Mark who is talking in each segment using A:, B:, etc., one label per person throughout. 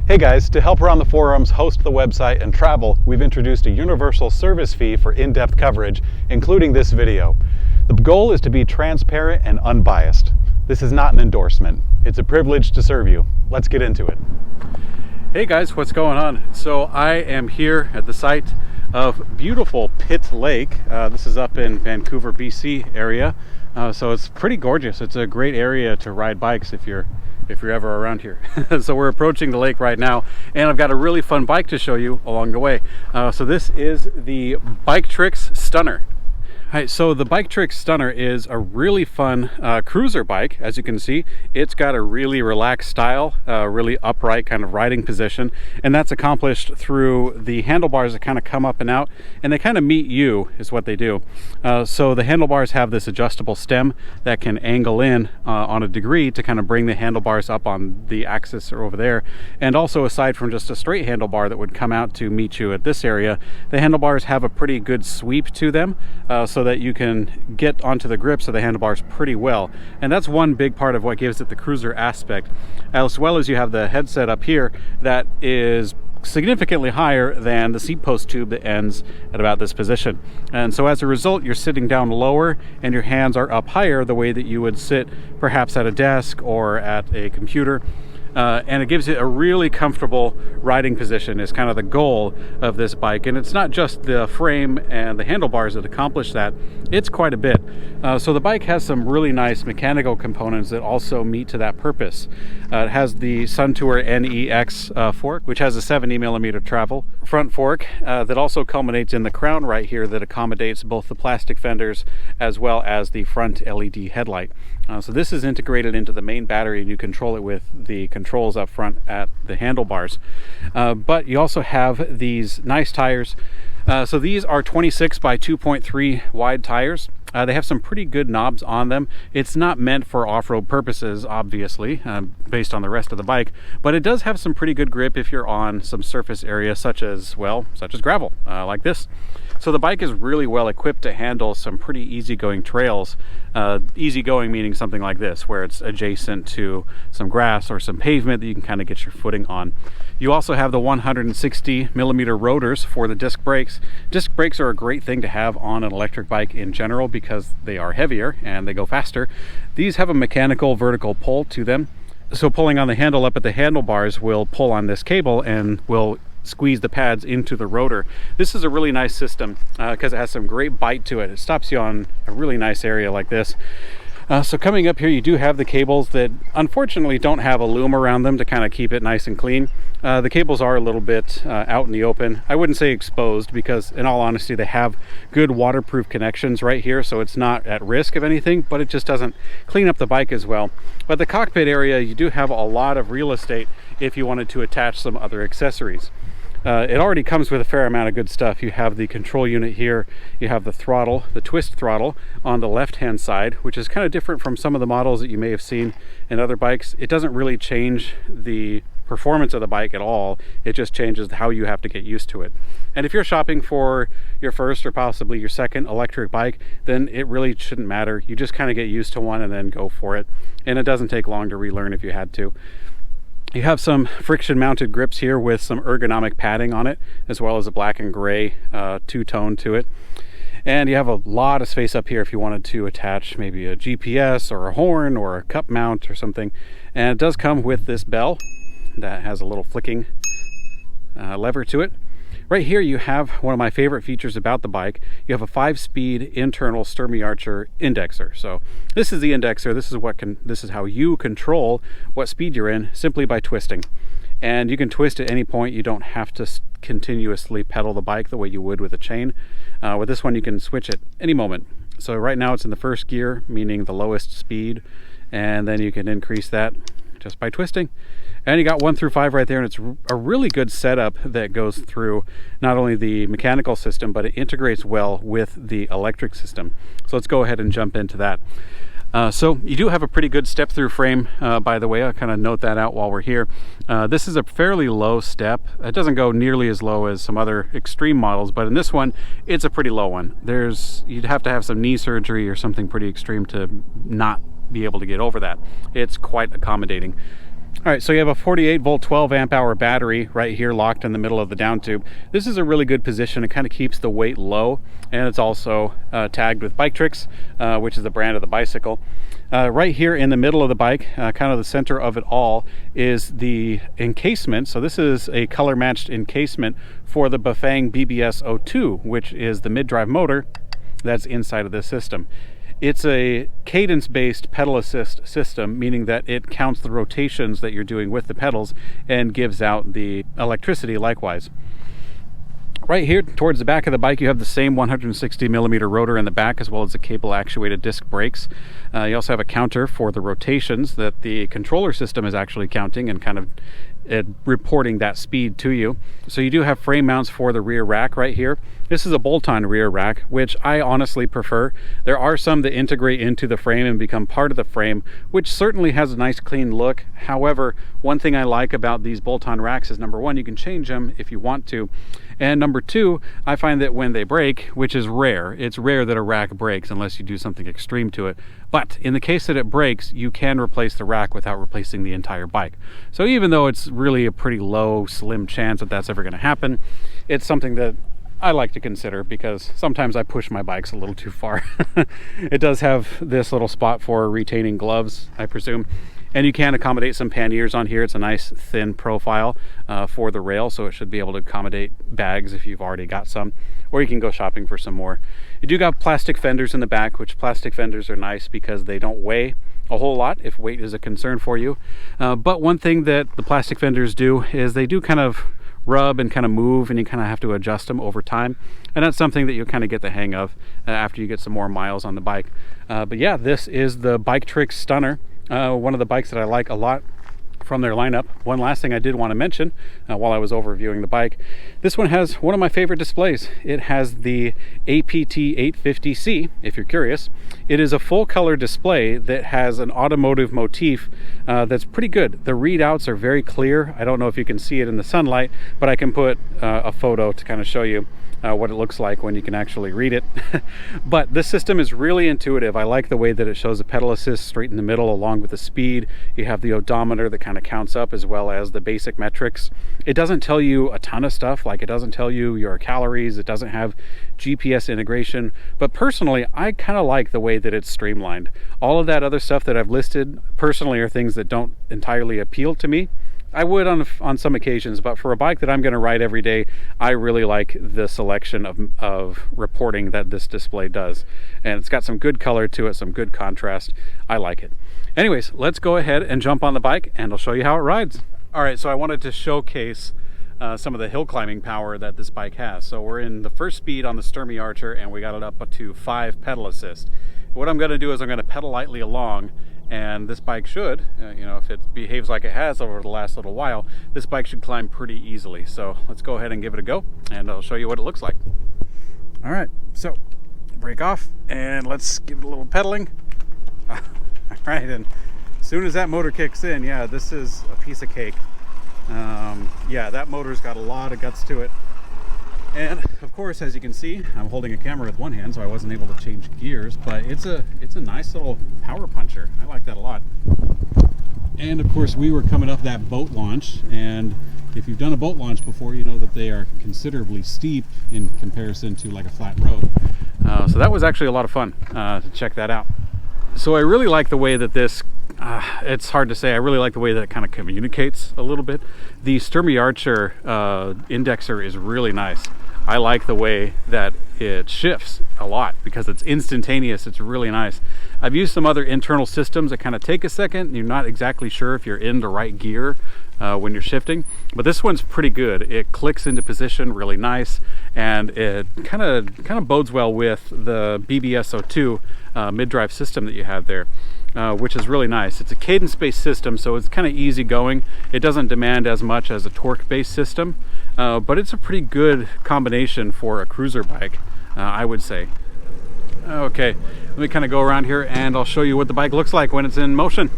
A: Hey guys, to help run the forums, host the website, and travel, we've introduced a universal service fee for in-depth coverage, including this video. The goal is to be transparent and unbiased. This is not an endorsement. It's a privilege to serve you. Let's get into it. Hey guys, what's going on? So I am here at the site of beautiful Pitt Lake. This is up in Vancouver, BC area. So it's pretty gorgeous. It's a great area to ride bikes if you're ever around here. So we're approaching the lake right now, and I've got a really fun bike to show you along the way. So this is the Biktrix Stunner. All right, so the Biktrix Stunner is a really fun cruiser bike. As you can see, it's got a really relaxed style, really upright kind of riding position, and that's accomplished through the handlebars that kind of come up and out, and they kind of meet you is what they do. So the handlebars have this adjustable stem that can angle in on a degree to kind of bring the handlebars up on the axis or over there. And also, aside from just a straight handlebar that would come out to meet you at this area, the handlebars have a pretty good sweep to them, so that you can get onto the grips of the handlebars pretty well. And that's one big part of what gives it the cruiser aspect, as well as you have the headset up here that is significantly higher than the seat post tube that ends at about this position. And so as a result, you're sitting down lower and your hands are up higher, the way that you would sit perhaps at a desk or at a computer. And it gives it a really comfortable riding position is kind of the goal of this bike. And it's not just the frame and the handlebars that accomplish that, it's quite a bit. So the bike has some really nice mechanical components that also meet to that purpose. It has the Suntour NEX fork, which has a 70mm travel front fork that also culminates in the crown right here that accommodates both the plastic fenders as well as the front LED headlight. So this is integrated into the main battery, and you control it with the controls up front at the handlebars. But you also have these nice tires. So these are 26 by 2.3 wide tires. They have some pretty good knobs on them. It's not meant for off-road purposes, obviously, based on the rest of the bike, but it does have some pretty good grip if you're on some surface area such as gravel, like this. So the bike is really well equipped to handle some pretty easygoing trails. Easygoing meaning something like this, where it's adjacent to some grass or some pavement that you can kind of get your footing on. You also have the 160mm rotors for the disc brakes. Disc brakes are a great thing to have on an electric bike in general because they are heavier and they go faster. These have a mechanical vertical pull to them. So pulling on the handle up at the handlebars will pull on this cable and will squeeze the pads into the rotor. This is a really nice system because it has some great bite to it. It stops you on a really nice area like this. So coming up here, you do have the cables that unfortunately don't have a loom around them to kind of keep it nice and clean. The cables are a little bit out in the open. I wouldn't say exposed because in all honesty, they have good waterproof connections right here, so it's not at risk of anything, but it just doesn't clean up the bike as well. But the cockpit area, you do have a lot of real estate if you wanted to attach some other accessories. It already comes with a fair amount of good stuff. You have the control unit here, you have the throttle, the twist throttle on the left hand side, which is kind of different from some of the models that you may have seen in other bikes. It doesn't really change the performance of the bike at all. It just changes how you have to get used to it. And if you're shopping for your first or possibly your second electric bike, then it really shouldn't matter. You just kind of get used to one and then go for it. And it doesn't take long to relearn if you had to. You have some friction mounted grips here with some ergonomic padding on it, as well as a black and gray two-tone to it. And you have a lot of space up here if you wanted to attach maybe a GPS or a horn or a cup mount or something. And it does come with this bell that has a little flicking lever to it. Right here you have one of my favorite features about the bike. You have a 5-speed internal Sturmey Archer indexer. So this is the indexer. This is how you control what speed you're in simply by twisting. And you can twist at any point. You don't have to continuously pedal the bike the way you would with a chain. With this one you can switch at any moment. So right now it's in the first gear, meaning the lowest speed, and then you can increase that just by twisting. And you got 1 through 5 right there, and it's a really good setup that goes through not only the mechanical system, but it integrates well with the electric system. So let's go ahead and jump into that. So you do have a pretty good step through frame, by the way. I'll kind of note that out while we're here. This is a fairly low step. It doesn't go nearly as low as some other extreme models, but in this one, it's a pretty low one. You'd have to have some knee surgery or something pretty extreme to not be able to get over that. It's quite accommodating. All right, so you have a 48 volt 12 amp hour battery right here locked in the middle of the down tube. This is a really good position. It kind of keeps the weight low, and it's also tagged with Biktrix, which is the brand of the bicycle. Right here in the middle of the bike, kind of the center of it all, is the encasement. So this is a color matched encasement for the Bafang BBS02, which is the mid-drive motor that's inside of this system. It's a cadence-based pedal assist system, meaning that it counts the rotations that you're doing with the pedals and gives out the electricity likewise. Right here towards the back of the bike, you have the same 160 millimeter rotor in the back, as well as the cable actuated disc brakes. You also have a counter for the rotations that the controller system is actually counting and kind of reporting that speed to you. So you do have frame mounts for the rear rack right here. This is a bolt-on rear rack, which I honestly prefer. There are some that integrate into the frame and become part of the frame, which certainly has a nice clean look. However, one thing I like about these bolt-on racks is, number one, you can change them if you want to. And number two, I find that when they break, which is rare, it's rare that a rack breaks unless you do something extreme to it. But in the case that it breaks, you can replace the rack without replacing the entire bike. So even though it's really a pretty low, slim chance that that's ever going to happen, it's something that I like to consider because sometimes I push my bikes a little too far. It does have this little spot for retaining gloves, I presume. And you can accommodate some panniers on here. It's a nice thin profile for the rail, so it should be able to accommodate bags if you've already got some, or you can go shopping for some more. You do got plastic fenders in the back, which plastic fenders are nice because they don't weigh a whole lot if weight is a concern for you. But one thing that the plastic fenders do is they do kind of rub and kind of move, and you kind of have to adjust them over time, and that's something that you'll kind of get the hang of after you get some more miles on the bike. But yeah, this is the Biktrix Stunner, one of the bikes that I like a lot from their lineup. One last thing I did want to mention while I was overviewing the bike, this one has one of my favorite displays. It has the APT 850C, if you're curious. It is a full color display that has an automotive motif that's pretty good. The readouts are very clear. I don't know if you can see it in the sunlight, but I can put a photo to kind of show you what it looks like when you can actually read it. But this system is really intuitive. I like the way that it shows the pedal assist straight in the middle along with the speed. You have the odometer that kind of counts up, as well as the basic metrics. It doesn't tell you a ton of stuff, like it doesn't tell you your calories, it doesn't have GPS integration, but personally I kind of like the way that it's streamlined. All of that other stuff that I've listed personally are things that don't entirely appeal to me. I would on some occasions, but for a bike that I'm going to ride every day, I really like the selection of reporting that this display does. And it's got some good color to it, some good contrast. I like it. Anyways, let's go ahead and jump on the bike and I'll show you how it rides. All right, so I wanted to showcase some of the hill climbing power that this bike has. So we're in the first speed on the Sturmey Archer, and we got it up to 5 pedal assist. What I'm going to do is I'm going to pedal lightly along, and this bike should, you know, if it behaves like it has over the last little while, this bike should climb pretty easily. So let's go ahead and give it a go, and I'll show you what it looks like. All right, so break off, and let's give it a little pedaling. All right, and as soon as that motor kicks in, yeah, this is a piece of cake. Yeah, that motor's got a lot of guts to it. And of course, as you can see, I'm holding a camera with one hand, so I wasn't able to change gears, but it's a nice little power puncher. I like that a lot. And of course, we were coming up that boat launch, and if you've done a boat launch before, you know that they are considerably steep in comparison to like a flat road. So that was actually a lot of fun to check that out. So I really like the way that this it's hard to say. I really like the way that it kind of communicates a little bit. The Sturmey Archer indexer is really nice. I like the way that it shifts a lot because it's instantaneous. It's really nice. I've used some other internal systems that kind of take a second and you're not exactly sure if you're in the right gear when you're shifting, but this one's pretty good. It clicks into position really nice, and it kind of bodes well with the BBS02 mid-drive system that you have there. Which is really nice. It's a cadence-based system, so it's kind of easy going. It doesn't demand as much as a torque-based system, but it's a pretty good combination for a cruiser bike, I would say. Okay, let me kind of go around here and I'll show you what the bike looks like when it's in motion.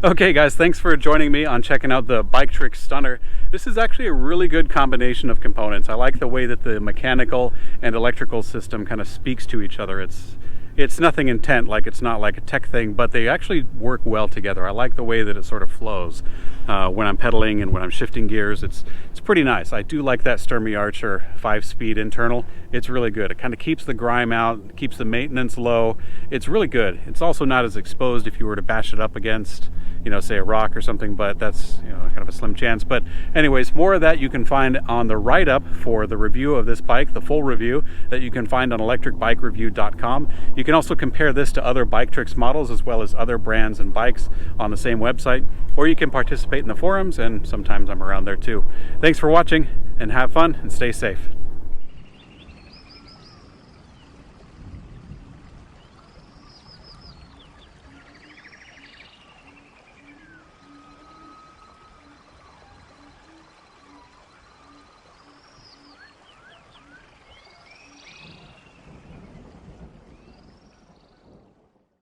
A: Okay guys, thanks for joining me on checking out the Biktrix Stunner. This is actually a really good combination of components. I like the way that the mechanical and electrical system kind of speaks to each other. It's nothing intent, like it's not like a tech thing, but they actually work well together. I like the way that it sort of flows when I'm pedaling and when I'm shifting gears. It's pretty nice. I do like that Sturmey Archer 5-speed internal. It's really good. It kind of keeps the grime out, keeps the maintenance low. It's really good. It's also not as exposed if you were to bash it up against, say a rock or something, but that's, kind of a slim chance. But anyways, more of that you can find on the write-up for the review of this bike, the full review that you can find on ElectricBikeReview.com. You can also compare this to other Biktrix models as well as other brands and bikes on the same website, or you can participate in the forums, and sometimes I'm around there too. Thanks for watching, and have fun and stay safe.